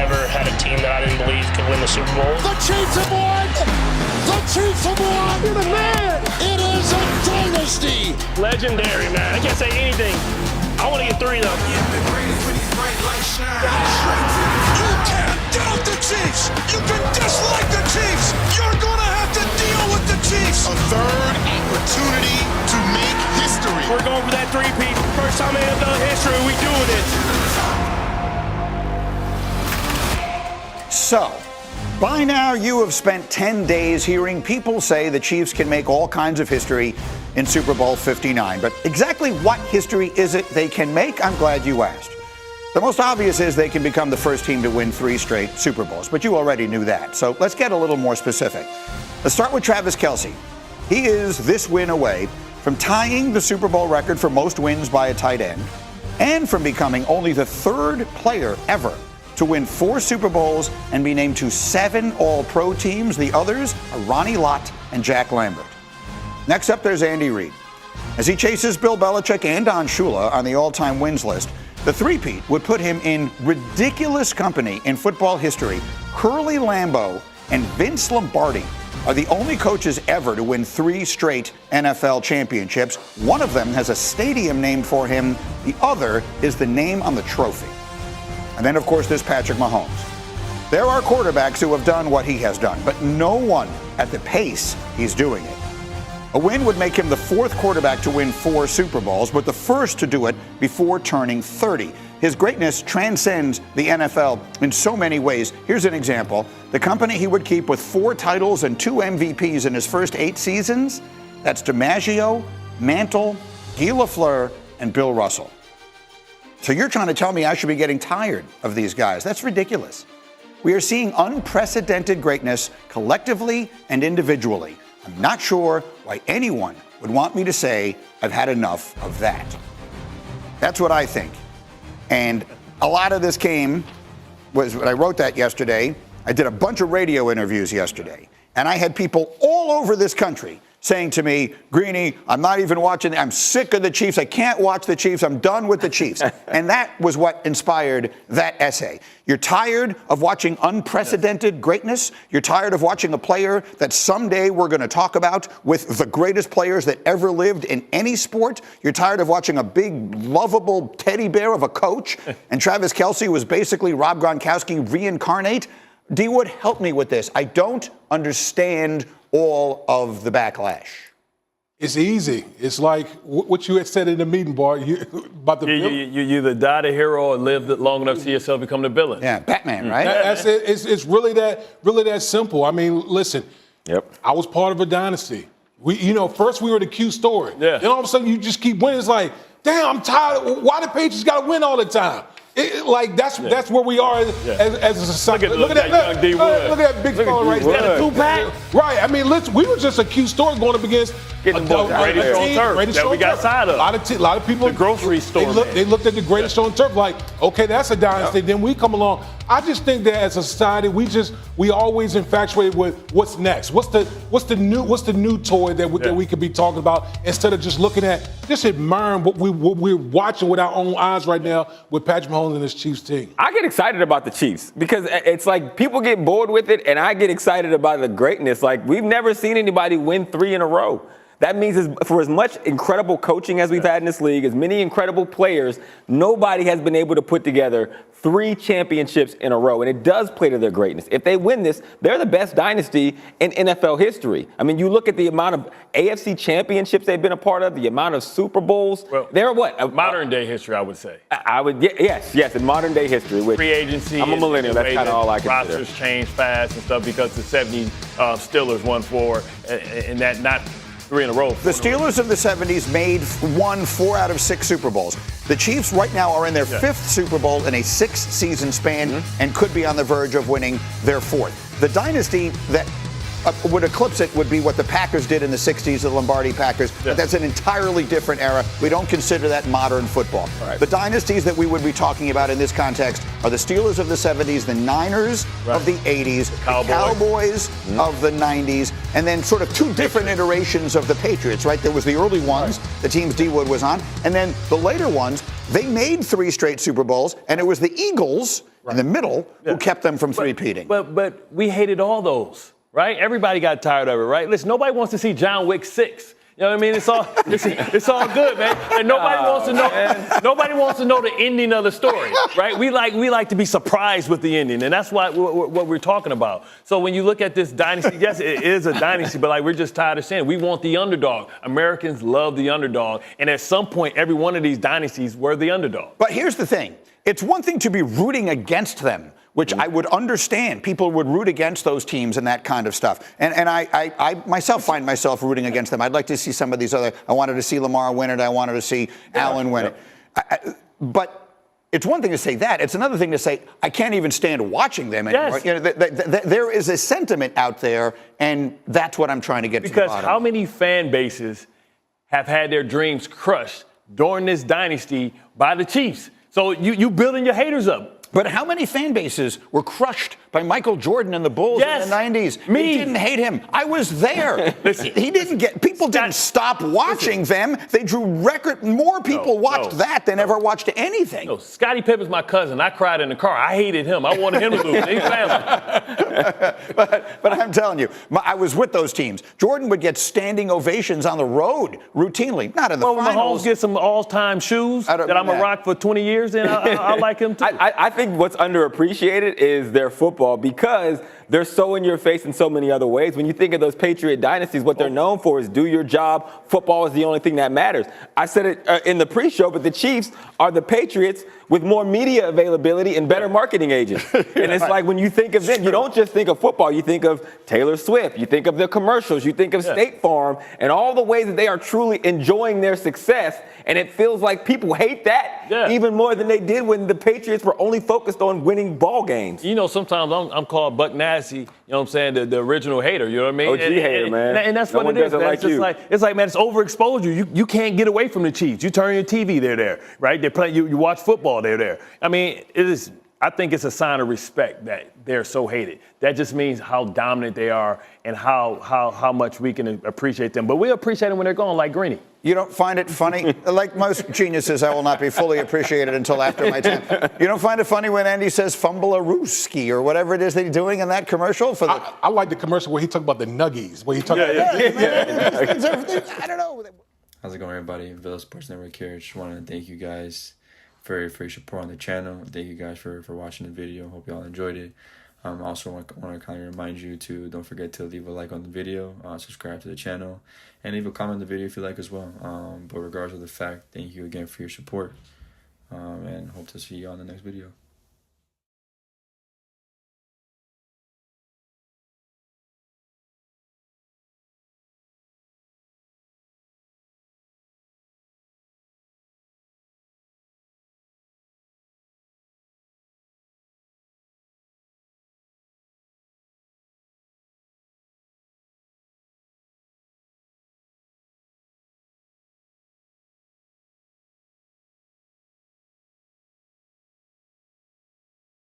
never had a team that I didn't believe could win the Super Bowl. The Chiefs have won! The Chiefs have won! You're the man! It is a dynasty! Legendary, man. I can't say anything. I want to get 3 though. You can't doubt the Chiefs! You can dislike the Chiefs! You're gonna have to deal with the Chiefs! A third opportunity to make history. We're going for that 3-peat. First time in NFL history, we doing it. So, by now you have spent 10 days hearing people say the Chiefs can make all kinds of history in Super Bowl 59. But exactly what history is it they can make? I'm glad you asked. The most obvious is they can become the first team to win 3 straight Super Bowls, but you already knew that. So let's get a little more specific. Let's start with Travis Kelce. He is this win away from tying the Super Bowl record for most wins by a tight end and from becoming only the 3rd player ever to win 4 Super Bowls and be named to 7 All-Pro teams. The others are Ronnie Lott and Jack Lambert. Next up, there's Andy Reid. As he chases Bill Belichick and Don Shula on the all-time wins list, the three-peat would put him in ridiculous company in football history. Curly Lambeau and Vince Lombardi are the only coaches ever to win 3 straight NFL championships. One of them has a stadium named for him. The other is the name on the trophy. And then, of course, there's Patrick Mahomes. There are quarterbacks who have done what he has done, but no one at the pace he's doing it. A win would make him the 4th quarterback to win 4 Super Bowls, but the first to do it before turning 30. His greatness transcends the NFL in so many ways. Here's an example. The company he would keep with 4 titles and 2 MVPs in his first 8 seasons, that's DiMaggio, Mantle, Guy Lafleur, and Bill Russell. So you're trying to tell me I should be getting tired of these guys. That's ridiculous. We are seeing unprecedented greatness collectively and individually. I'm not sure why anyone would want me to say I've had enough of that. That's what I think. And a lot of this was when I wrote that yesterday. I did a bunch of radio interviews yesterday, and I had people all over this country saying to me, Greeny, I'm not even watching. I'm sick of the Chiefs. I can't watch the Chiefs. I'm done with the Chiefs. And that was what inspired that essay. You're tired of watching unprecedented greatness. You're tired of watching a player that someday we're going to talk about with the greatest players that ever lived in any sport. You're tired of watching a big, lovable teddy bear of a coach. And Travis Kelce was basically Rob Gronkowski reincarnate. D-Wood, help me with this. I don't understand all of the backlash. It's easy. It's like what you had said in the meeting, Bart, about the villain. You either die the hero or live long enough to see yourself become the villain. Yeah, Batman, right? That's it. It's really that simple. I mean, listen. Yep. I was part of a dynasty. First we were the Q story. Yeah. Then all of a sudden you just keep winning. It's like, damn, I'm tired. Why the Patriots got to win all the time? That's where we are as a society. Look at that young D-Wood. Look at that big fella right there. That a 2-pack? Right. I mean, we were just a Q story going up against getting the greatest show on turf that we got tired of. A lot of people. The grocery store. They looked at the greatest show on turf like, okay, that's a dynasty. Then we come along. I just think that as a society, we always infatuated with what's next. What's the new toy that we could be talking about instead of just looking at, just admiring what we're watching with our own eyes right now with Patrick Mahomes and his Chiefs team. I get excited about the Chiefs because it's like people get bored with it, and I get excited about the greatness. Like, we've never seen anybody win 3 in a row. That means for as much incredible coaching as we've had in this league, as many incredible players, nobody has been able to put together 3 championships in a row. And it does play to their greatness. If they win this, they're the best dynasty in NFL history. I mean, you look at the amount of AFC championships they've been a part of, the amount of Super Bowls. Well, they're what? Modern day history, I would say. Yes, in modern day history. Free agency. I'm a millennial. That's kind of all I consider. Rosters change fast and stuff because the 70s Steelers won 4, and that not 3 in a row. The Steelers of the 70s won 4 out of 6 Super Bowls. The Chiefs right now are in their 5th Super Bowl in a 6-season span and could be on the verge of winning their 4th. The dynasty that would eclipse it would be what the Packers did in the 60s, the Lombardi Packers. Yeah. But that's an entirely different era. We don't consider that modern football. Right. The dynasties that we would be talking about in this context are the Steelers of the 70s, the Niners of the 80s, the Cowboys of the 90s, and then sort of two different iterations of the Patriots, right? There was the early ones, the teams D-Wood was on, and then the later ones, They made 3 straight Super Bowls, and it was the Eagles in the middle who kept them from three-peating. But we hated all those, right? Everybody got tired of it, right? Listen, nobody wants to see John Wick 6. You know what I mean? It's all good, man. And nobody wants to know. Nobody wants to know the ending of the story, right? We like to be surprised with the ending, and that's what we're talking about. So when you look at this dynasty, yes, it is a dynasty, but like we're just tired of saying it. We want the underdog. Americans love the underdog, and at some point, every one of these dynasties were the underdog. But here's the thing: it's one thing to be rooting against them, which I would understand. People would root against those teams and that kind of stuff. And I myself find myself rooting against them. I'd like to see some of these other. I wanted to see Lamar win it. I wanted to see Allen win it. But it's one thing to say that. It's another thing to say, I can't even stand watching them anymore. Yes. You know, there is a sentiment out there, and that's what I'm trying to get to the Because bottom how of. many fan bases have had their dreams crushed during this dynasty by the Chiefs? So you building your haters up. But how many fan bases were crushed by Michael Jordan and the Bulls in the 90s? Me. They didn't hate him. I was there. He didn't get. People didn't stop watching them. They drew record. More people watched that than ever watched anything. No, Scottie Pippen's my cousin. I cried in the car. I hated him. I wanted him to lose. He's family. But I'm telling you, I was with those teams. Jordan would get standing ovations on the road routinely, not in the Well, when finals. Mahomes gets some all-time shoes that I'm going to rock for 20 years, then I like him too. I think what's underappreciated is their football because they're so in your face in so many other ways. When you think of those Patriot dynasties, what they're known for is do your job. Football is the only thing that matters. I said it in the pre-show, but the Chiefs are the Patriots with more media availability and better marketing agents. And it's like when you think of them, you don't just think of football. You think of Taylor Swift. You think of the commercials. You think of State Farm and all the ways that they are truly enjoying their success. And it feels like people hate that even more than they did when the Patriots were only focused on winning ball games. You know, sometimes I'm called Buck Nasty, you know what I'm saying, the original hater, you know what I mean? OG hater, man. And that's No what one it is, doesn't man. like It's just you. it's like, man, it's overexposure. You can't get away from the Chiefs. You turn your TV, they're there, right? They play, you watch football, they're there. I mean, I think it's a sign of respect that they're so hated. That just means how dominant they are and how much we can appreciate them. But we appreciate them when they're gone, like Greeny. You don't find it funny? Like most geniuses, I will not be fully appreciated until after my time. You don't find it funny when Andy says fumble-a-rooski or whatever it is they're doing in that commercial? For the I like the commercial where he talked about the nuggies. Where he talked about I don't know. How's it going, everybody? Villa Sports Network here. Just want to thank you guys for your support on the channel. Thank you guys for watching the video. Hope y'all enjoyed it. I also want to kind of remind you to don't forget to leave a like on the video, subscribe to the channel, and leave a comment on the video if you like as well. But regardless of the fact, thank you again for your support, and hope to see you on the next video.